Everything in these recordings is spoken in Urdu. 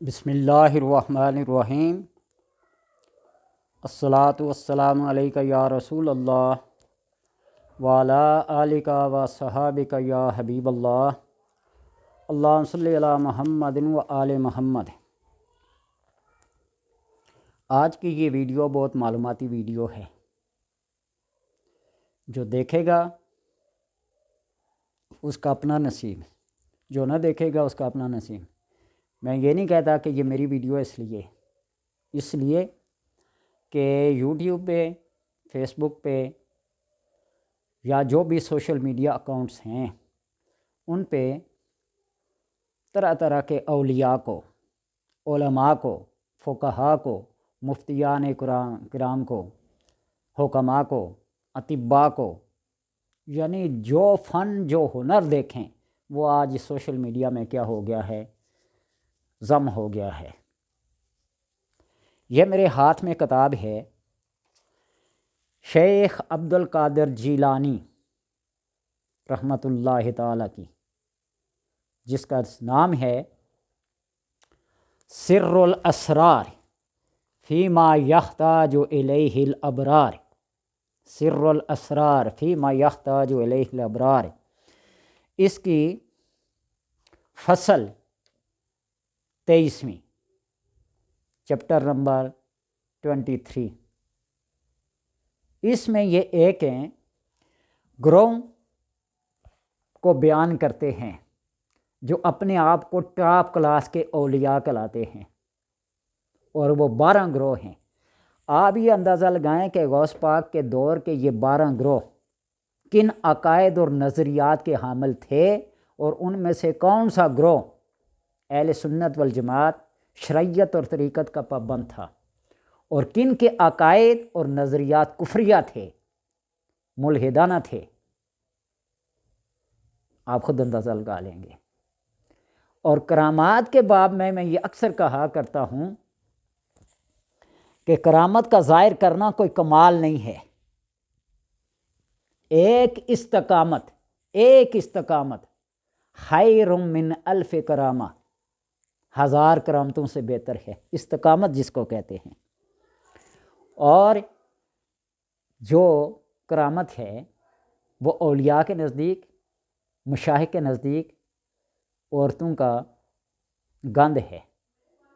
بسم اللہ الرحمن الرحیم۔ الصلاۃ والسلام علیک یا رسول اللہ وعلی آلک و صحابک یا حبیب اللہ، اللہم صلی علی محمد و آل محمد۔ آج کی یہ ویڈیو بہت معلوماتی ویڈیو ہے، جو دیکھے گا اس کا اپنا نصیب، جو نہ دیکھے گا اس کا اپنا نصیب۔ میں یہ نہیں کہتا کہ یہ میری ویڈیو اس لیے کہ یوٹیوب پہ، فیس بک پہ یا جو بھی سوشل میڈیا اکاؤنٹس ہیں ان پہ طرح طرح کے اولیاء کو، علماء کو، فقہاء کو، مفتیان کرام کو، حکماء کو، اطباء کو، یعنی جو فن جو ہنر دیکھیں وہ آج سوشل میڈیا میں کیا ہو گیا ہے، ضم ہو گیا ہے۔ یہ میرے ہاتھ میں کتاب ہے شیخ عبد القادر جیلانی رحمۃ اللہ تعالیٰ کی، جس کا نام ہے سر الاسرار فیما یحتاج الیہ الابرار۔ سر الاسرار فیما یحتاج الیہ الابرار۔ اس کی فصل 23ویں، چیپٹر نمبر 23۔ اس میں یہ ایک گروہ کو بیان کرتے ہیں جو اپنے آپ کو ٹاپ کلاس کے اولیاء کہلاتے ہیں، اور وہ 12 گروہ ہیں۔ آپ یہ اندازہ لگائیں کہ غوث پاک کے دور کے یہ 12 گروہ کن عقائد اور نظریات کے حامل تھے، اور ان میں سے کون سا گروہ اہل سنت والجماعت، شرعیت اور طریقت کا پابند تھا، اور کن کے عقائد اور نظریات کفریہ تھے، ملحدانہ تھے، آپ خود اندازہ لگا لیں گے۔ اور کرامات کے باب میں یہ اکثر کہا کرتا ہوں کہ کرامت کا ظاہر کرنا کوئی کمال نہیں ہے۔ ایک استقامت خیر من الف کرامہ، 1000 کرامتوں سے بہتر ہے، استقامت جس کو کہتے ہیں۔ اور جو کرامت ہے وہ اولیاء کے نزدیک، مشائخ کے نزدیک عورتوں کا گند ہے،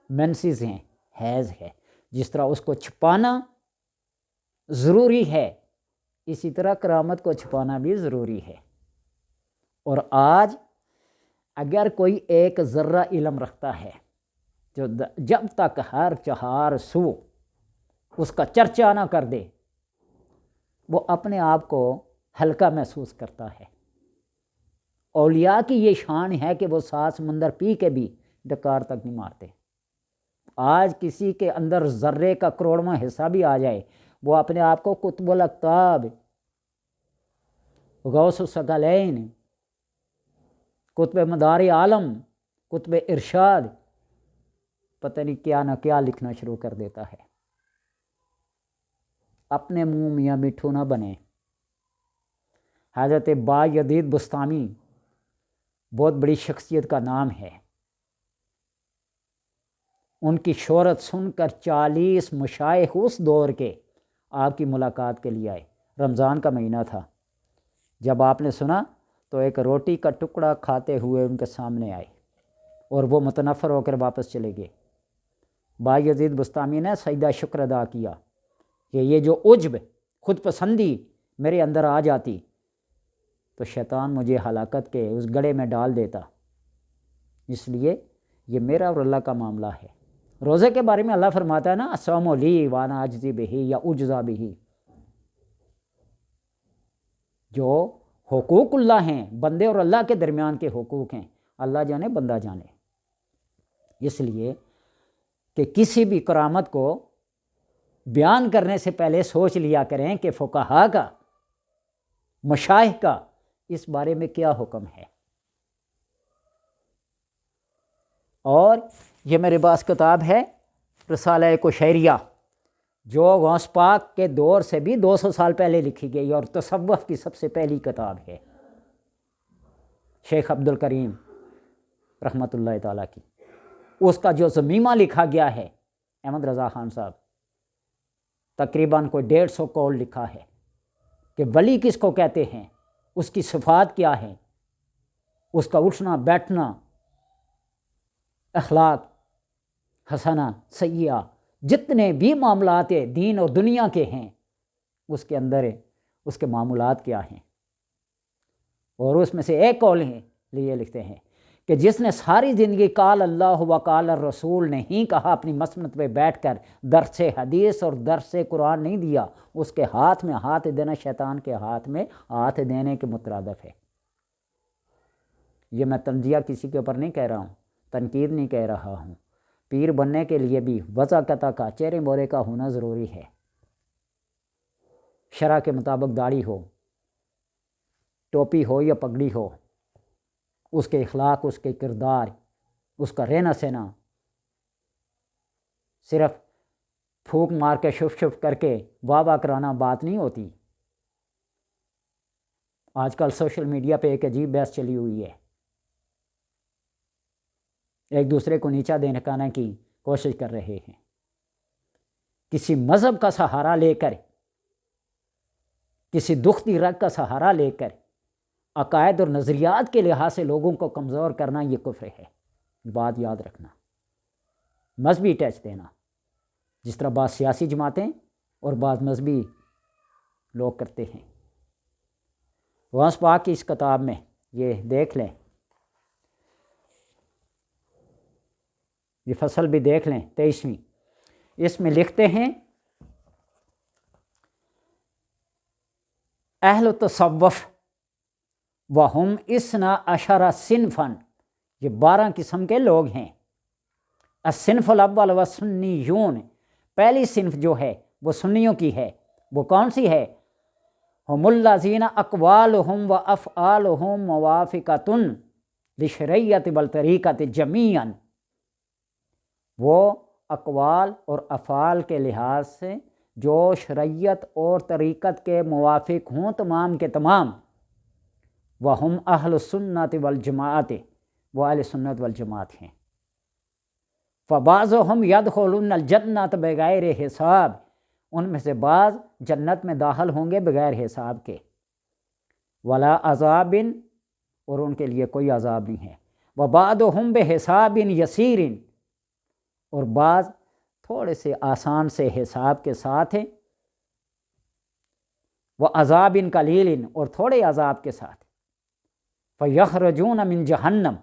منسز ہیں، حیض ہے۔ جس طرح اس کو چھپانا ضروری ہے، اسی طرح کرامت کو چھپانا بھی ضروری ہے۔ اور آج اگر کوئی ایک ذرہ علم رکھتا ہے، جو جب تک ہر چہار سو اس کا چرچا نہ کر دے، وہ اپنے آپ کو ہلکا محسوس کرتا ہے۔ اولیاء کی یہ شان ہے کہ وہ 7 سمندر پی کے بھی ڈکار تک نہیں مارتے۔ آج کسی کے اندر ذرے کا کروڑواں حصہ بھی آ جائے، وہ اپنے آپ کو قطب الاقطاب، غوث الثقلین، قطب مدار عالم، قطب ارشاد، پتہ نہیں کیا نہ کیا لکھنا شروع کر دیتا ہے۔ اپنے منہ میاں مٹھو نہ بنے۔ حضرت بایزید بستامی بہت بڑی شخصیت کا نام ہے۔ ان کی شہرت سن کر 40 مشائخ اس دور کے آپ کی ملاقات کے لیے آئے۔ رمضان کا مہینہ تھا۔ جب آپ نے سنا تو ایک روٹی کا ٹکڑا کھاتے ہوئے ان کے سامنے آئے، اور وہ متنفر ہو کر واپس چلے گئے۔ بایزید بستامی نے سجدہ شکر ادا کیا کہ یہ جو عجب، خود پسندی میرے اندر آ جاتی تو شیطان مجھے ہلاکت کے اس گڑھے میں ڈال دیتا، اس لیے یہ میرا اور اللہ کا معاملہ ہے۔ روزے کے بارے میں اللہ فرماتا ہے نا، الصوم لی وانا اجزی بہ یا اجزا بہ۔ جو حقوق اللہ ہیں، بندے اور اللہ کے درمیان کے حقوق ہیں، اللہ جانے بندہ جانے۔ اس لیے کہ کسی بھی کرامت کو بیان کرنے سے پہلے سوچ لیا کریں کہ فقہاء کا، مشائخ کا اس بارے میں کیا حکم ہے۔ اور یہ میرے پاس کتاب ہے رسالہ قشیریہ، جو غوث پاک کے دور سے بھی 200 سال پہلے لکھی گئی، اور تصوف کی سب سے پہلی کتاب ہے شیخ عبد الکریم رحمۃ اللہ تعالیٰ کی۔ اس کا جو ضمیمہ لکھا گیا ہے احمد رضا خان صاحب، تقریباً کوئی 150 قول لکھا ہے کہ ولی کس کو کہتے ہیں، اس کی صفات کیا ہے، اس کا اٹھنا بیٹھنا، اخلاق حسنہ سیئہ، جتنے بھی معاملات دین اور دنیا کے ہیں اس کے اندر اس کے معمولات کیا ہیں۔ اور اس میں سے ایک قول ہے لیے لکھتے ہیں کہ جس نے ساری زندگی قال اللہ و قال الرسول نہیں کہا، اپنی مسند پہ بیٹھ کر درس حدیث اور درس قرآن نہیں دیا، اس کے ہاتھ میں ہاتھ دینا شیطان کے ہاتھ میں ہاتھ دینے کے مترادف ہے۔ یہ میں تنزیہ کسی کے اوپر نہیں کہہ رہا ہوں، تنقید نہیں کہہ رہا ہوں۔ پیر بننے کے لیے بھی وضاقتہ کا چہرے مورے کا ہونا ضروری ہے، شرع کے مطابق داڑھی ہو، ٹوپی ہو یا پگڑی ہو، اس کے اخلاق، اس کے کردار، اس کا رہنا سہنا صرف پھونک مار کے شف شف کر کے واہ واہ کرانا بات نہیں ہوتی۔ آج کل سوشل میڈیا پہ ایک عجیب بحث چلی ہوئی ہے، ایک دوسرے کو نیچا دکھانے کی کوشش کر رہے ہیں، کسی مذہب کا سہارا لے کر، کسی دکھتی رگ کا سہارا لے کر عقائد اور نظریات کے لحاظ سے لوگوں کو کمزور کرنا یہ کفر ہے۔ بات یاد رکھنا، مذہبی ٹچ دینا، جس طرح بعض سیاسی جماعتیں اور بعض مذہبی لوگ کرتے ہیں۔ غوث پاک کی اس کتاب میں یہ دیکھ لیں، یہ فصل بھی دیکھ لیں 23ویں، اس میں لکھتے ہیں اہل تصوف وہم اسنا عشرہ صنفاً، یہ 12 قسم کے لوگ ہیں۔ الصنف الاول والسنیون، پہلی صنف جو ہے وہ سنیوں کی ہے، وہ کون سی ہے؟ ہم الذین اقوالہم و افعالہم موافقۃ للشریعۃ والطریقۃ جمیعاً، وہ اقوال اور افعال کے لحاظ سے جو شریعت اور طریقت کے موافق ہوں تمام کے تمام، وہم اہل السنت والجماعت، وہ اہل سنت والجماعت ہیں۔ فبعضهم يدخلون الجنۃ بغیر حساب، ان میں سے بعض جنت میں داخل ہوں گے بغیر حساب کے، ولا عذاب، اور ان کے لیے کوئی عذاب نہیں ہے، وبعضهم بحساب یسیر، اور بعض تھوڑے سے آسان سے حساب کے ساتھ ہیں، وعذاب قلیل، اور تھوڑے عذاب کے ساتھ، فیخرجون من جہنم،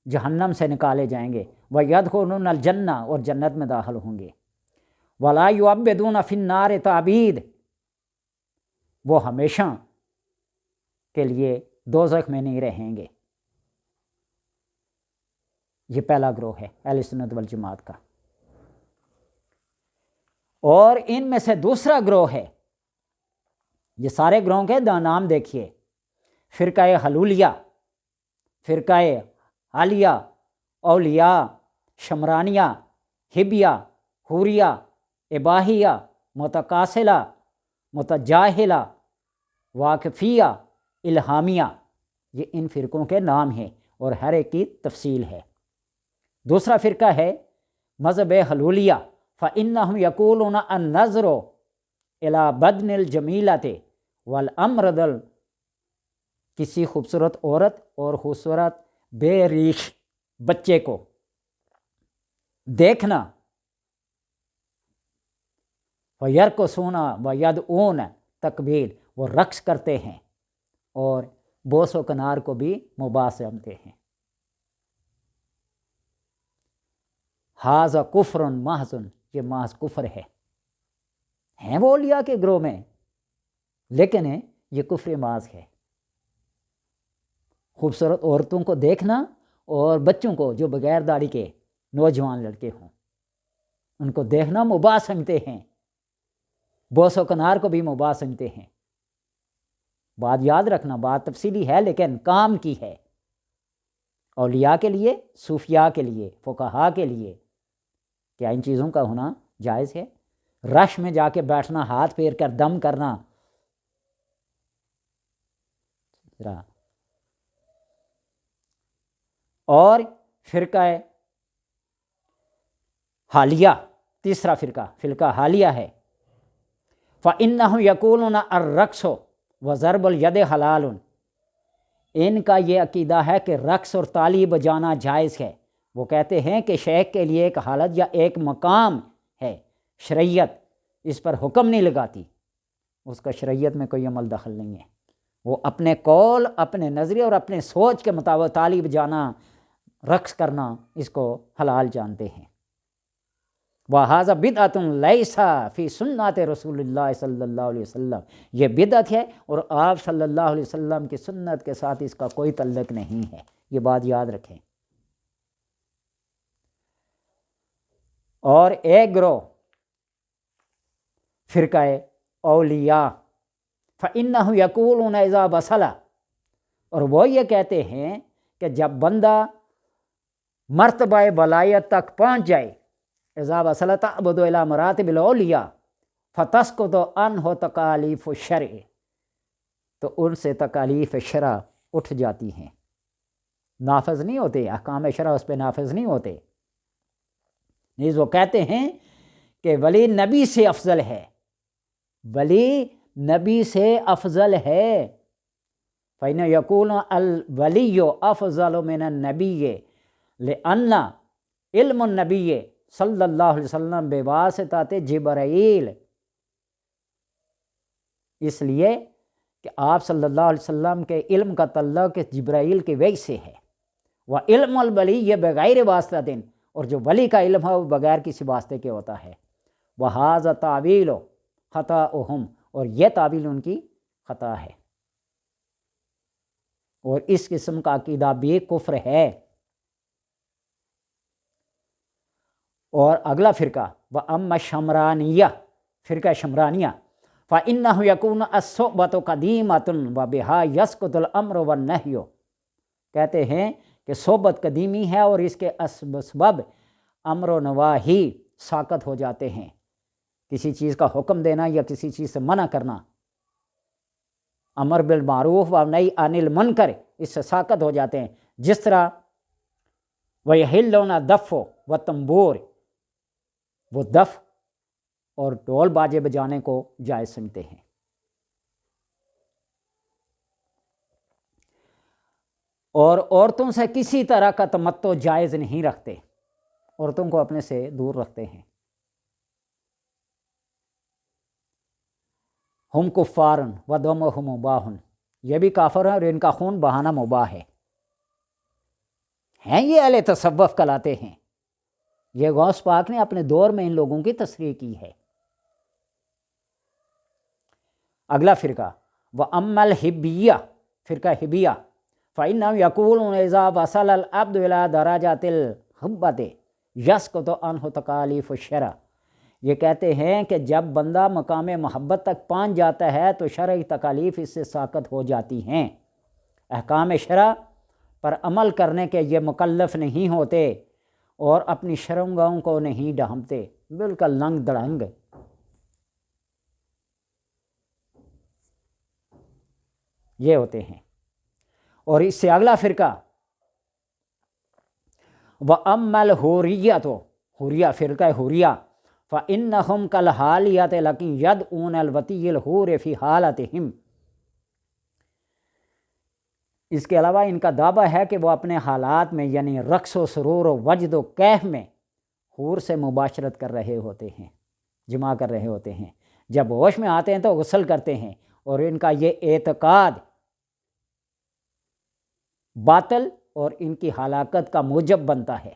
جہنم سے نکالے جائیں گے، وَيَدْخُلُونَ الْجَنَّةَ، اور جنت میں داخل ہوں گے، وَلَا يُعَبِّدُونَ فِي النَّارِ تَعْبِيد، وہ ہمیشہ کے لیے دوزخ میں نہیں رہیں گے۔ یہ پہلا گروہ ہے اہل سنت والجماعت کا۔ اور ان میں سے دوسرا گروہ ہے، یہ سارے گروہوں کے نام دیکھیے، فرقہ حلولیہ، فرقہ عالیہ، اولیاء، شمرانیہ، حبیہ، حوریہ، اباحیہ، متقاصلہ، متجاہلہ، واقفیہ، الہامیہ، یہ ان فرقوں کے نام ہیں اور ہر ایک کی تفصیل ہے۔ دوسرا فرقہ ہے مذہب حلولیہ، فإنہم یقولون النظر الی بدن الجمیلۃ والامرض، کسی خوبصورت عورت اور خوبصورت بے ریش بچے کو دیکھنا، وَيَرْقُصُونَ وَيَدْعُونَ تکبیر، وہ رقص کرتے ہیں اور بوس و کنار کو بھی مباح سمجھتے ہیں۔ ھذا کفر محض، یہ محض کفر ہے، ہیں وہ اولیاء کے گروہ میں لیکن یہ کفر محض ہے۔ خوبصورت عورتوں کو دیکھنا اور بچوں کو جو بغیر داڑھی کے نوجوان لڑکے ہوں ان کو دیکھنا مباح سمجھتے ہیں، بوس و کنار کو بھی مباح سمجھتے ہیں۔ بات یاد رکھنا، بات تفصیلی ہے لیکن کام کی ہے، اولیاء کے لیے، صوفیاء کے لیے، فقہاء کے لیے کیا ان چیزوں کا ہونا جائز ہے؟ رش میں جا کے بیٹھنا، ہاتھ پھیر کر دم کرنا، اور فرقہ حالیہ، تیسرا فرقہ حالیہ ہے۔ فَإِنَّهُمْ يَقُولُونَ الرَّقْصُ وَضَرْبُ الْيَدِ حلال، ان کا یہ عقیدہ ہے کہ رقص اور تالی بجانا جائز ہے۔ وہ کہتے ہیں کہ شیخ کے لیے ایک حالت یا ایک مقام ہے، شریعت اس پر حکم نہیں لگاتی، اس کا شریعت میں کوئی عمل دخل نہیں ہے، وہ اپنے قول، اپنے نظریے اور اپنے سوچ کے مطابق تالی بجانا، رقص کرنا اس کو حلال جانتے ہیں۔ وَهَذَا بِدْعَةٌ لَيْسَ فِي سُنَّةِ رسول اللہ صلی اللہ علیہ وسلم، یہ بدعت ہے اور آپ صلی اللہ علیہ وسلم کی سنت کے ساتھ اس کا کوئی تعلق نہیں ہے، یہ بات یاد رکھیں۔ اور ایک گروہ فرقہ اولیاء، فَإِنَّهُ يَقُولُونَ إِذَا بَصَلَ، اور وہ یہ کہتے ہیں کہ جب بندہ مرتبہ ولایت تک پہنچ جائے، اذا وصل تعبد الى مراتب الاولیاء فتسقط عنہ تکالیف الشرع، تو ان سے تکالیف شرع اٹھ جاتی ہیں، نافذ نہیں ہوتے، احکام شرع اس پہ نافذ نہیں ہوتے۔ نیز وہ کہتے ہیں کہ ولی نبی سے افضل ہے، ولی نبی سے افضل ہے۔ فَإِنَّ يَقُولُ الْوَلِيُّ أَفْضَلُ مِنَ النَّبِيِّ لِأَنَّ علم النبی صلی اللہ علیہ وسلم بواسطۃ جبرائیل، اس لیے کہ آپ صلی اللہ علیہ وسلم کے علم کا تعلق جبرائیل کی وحی سے ہے۔ وَعِلْمُ الْوَلِيِّ بِغَيْرِ واسطۃ، اور جو ولی کا علم ہے وہ بغیر کسی واسطے کے ہوتا ہے۔ وَهَذَا تَعْوِيلُ خَطَأُهُمْ، اور یہ تعویل ان کی خطا ہے، اور اس قسم کا عقیدہ بھی کفر ہے۔ اور اگلا فرقہ وَأَمَّا الشَّمْرَانِیَّہ، فرقہ شمرانیہ، فَإِنَّهُ يَكُونُ الصُّحْبَةُ قَدِیمَةٌ وَبِهَا يَسْقُطُ الْأَمْرُ وَالنَّهْیُ، کہتے ہیں کہ صحبت قدیمی ہے اور اس کے سبب امر و نواہی ساقط ہو جاتے ہیں، کسی چیز کا حکم دینا یا کسی چیز سے منع کرنا، امر بالمعروف و نہی عن المنکر، اس سے ساقط ہو جاتے ہیں۔ جس طرح وَيَحِلُّونَ الدَّفَّ وَالتَّنبُورَ، وہ دف اور ڈھول باجے بجانے کو جائز سمجھتے ہیں۔ اور عورتوں سے کسی طرح کا تمتع جائز نہیں رکھتے، عورتوں کو اپنے سے دور رکھتے ہیں۔ ہم کفارن ودمہم مباح، یہ بھی کافر ہیں اور ان کا خون بہانا مباح ہے۔ ہیں یہ اہل تصوف کہلاتے ہیں، یہ غوث پاک نے اپنے دور میں ان لوگوں کی تصریح کی ہے۔ اگلا فرقہ وَأَمَّا الْحِبِّیَّہ، فرقہ حبیہ، فَإِنَّهُمْ يَقُولُونَ إِذَا وَصَلَ الْعَبْدُ إِلَى دَرَجَاتِ الْحُبَّةِ يَسْقُطُ عَنْهُ تَكَالِيفُ الشَّرْعِ، یہ کہتے ہیں کہ جب بندہ مقام محبت تک پہنچ جاتا ہے تو شرعی تکالیف اس سے ساقط ہو جاتی ہیں، احکام شرع پر عمل کرنے کے یہ مکلف نہیں ہوتے اور اپنی شرمگاہوں کو نہیں ڈھانپتے، بالکل ننگ دڑنگ۔ یہ ہوتے ہیں۔ اور اس سے اگلا فرقہ وَأَمَّا الْحُورِيَّةُ، حوریہ، فرقہ حوریہ، فَإِنَّهُمْ كَالْحَالِيَّةِ لَكِنْ يَدْعُونَ الْوَطِيَّ الْحُورِ فِي حَالَتِهِمْ، اس کے علاوہ ان کا دعویٰ ہے کہ وہ اپنے حالات میں یعنی رقص و سرور و وجد و کیف میں حور سے مباشرت کر رہے ہوتے ہیں، جمع کر رہے ہوتے ہیں، جب ہوش میں آتے ہیں تو غسل کرتے ہیں، اور ان کا یہ اعتقاد باطل اور ان کی ہلاکت کا موجب بنتا ہے۔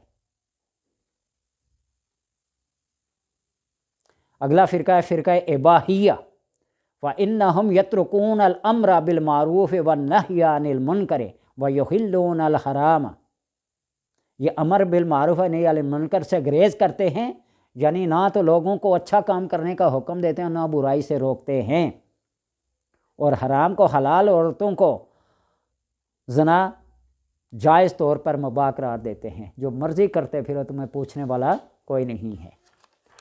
اگلا فرقہ ہے فرقہ اباحیہ، فَإِنَّهُمْ يَتْرُكُونَ الْأَمْرَ بِالْمَعْرُوفِ وَالنَّهْيَ عَنِ الْمُنْكَرِ وَيُحِلُّونَ الْحَرَامَ، یہ امر بالمعروف و نہی عن المنکر سے گریز کرتے ہیں، یعنی نہ تو لوگوں کو اچھا کام کرنے کا حکم دیتے ہیں، نہ برائی سے روکتے ہیں، اور حرام کو حلال، عورتوں کو زنا جائز طور پر مباح قرار دیتے ہیں، جو مرضی کرتے پھرو، تمہیں پوچھنے والا کوئی نہیں ہے۔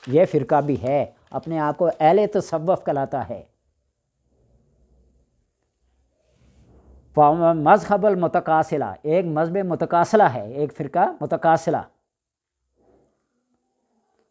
یہ فرقہ بھی ہے، اپنے آپ کو اہل تصوف کہلاتا ہے۔ مذہب المتکاسلہ، ایک مذہب متکاسلہ ہے، ایک فرقہ متکاسلہ،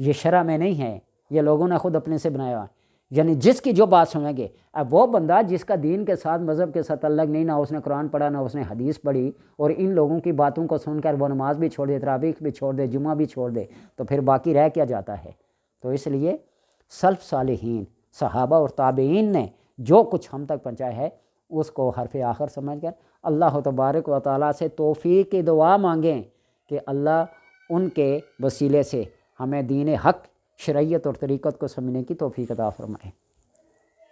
یہ شرع میں نہیں ہے، یہ لوگوں نے خود اپنے سے بنایا ہے۔ یعنی جس کی جو بات سنیں گے، اب وہ بندہ جس کا دین کے ساتھ مذہب کے ساتھ تعلق نہیں، نہ اس نے قرآن پڑھا نہ اس نے حدیث پڑھی، اور ان لوگوں کی باتوں کو سن کر وہ نماز بھی چھوڑ دے، تراویح بھی چھوڑ دے، جمعہ بھی چھوڑ دے، تو پھر باقی رہ کیا جاتا ہے؟ تو اس لیے سلف صالحین صحابہ اور تابعین نے جو کچھ ہم تک پہنچایا ہے اس کو حرف آخر سمجھ کر اللہ تبارک و تعالیٰ سے توفیق کی دعا مانگیں کہ اللہ ان کے وسیلے سے ہمیں دین حق، شریعت اور طریقت کو سمجھنے کی توفیق عطا فرمائے۔